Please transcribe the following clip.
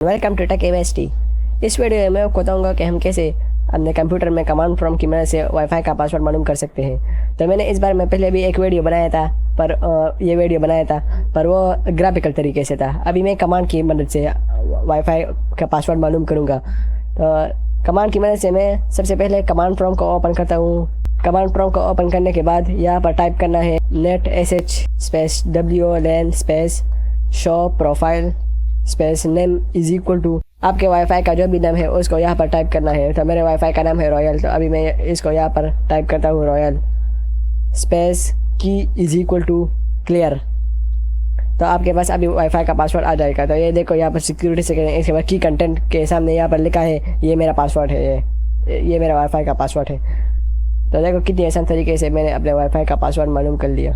Welcome to take एवेस्टी। इस video में मैं आपको बताऊंगा कि हम कैसे अपने कंप्यूटर में कमांड प्रॉम्प्ट की मदद से वाईफाई का पासवर्ड मालूम कर सकते हैं। तो मैंने इस बार में पहले भी एक वीडियो बनाया था पर वो ग्राफिकल तरीके से था। अभी मैं कमांड की मदद से वाईफाई का पासवर्ड मालूम करूँगा। तो कमांड की मदद से मैं सबसे पहले कमांड प्रॉम्प्ट को ओपन करता हूँ। कमांड प्रॉम्प्ट को ओपन करने के बाद यहाँ पर टाइप करना है net sh space WLAN space show profile space name is equal to आपके वाईफाई का जो भी नाम है उसको यहाँ पर टाइप करना है। तो मेरे वाईफाई का नाम है रॉयल, तो अभी मैं इसको यहाँ पर टाइप करता हूँ रॉयल स्पेस की इज इक्वल टू क्लियर। तो आपके पास अभी वाईफाई का पासवर्ड आ जाएगा। तो ये देखो यहाँ पर सिक्योरिटी से करें, इसके बाद की कंटेंट के सामने यहाँ पर लिखा है ये मेरा पासवर्ड है, ये मेरा वाईफाई का पासवर्ड है। तो देखो कितनी आसान तरीके से मैंने अपने वाईफाई का पासवर्ड मालूम कर लिया।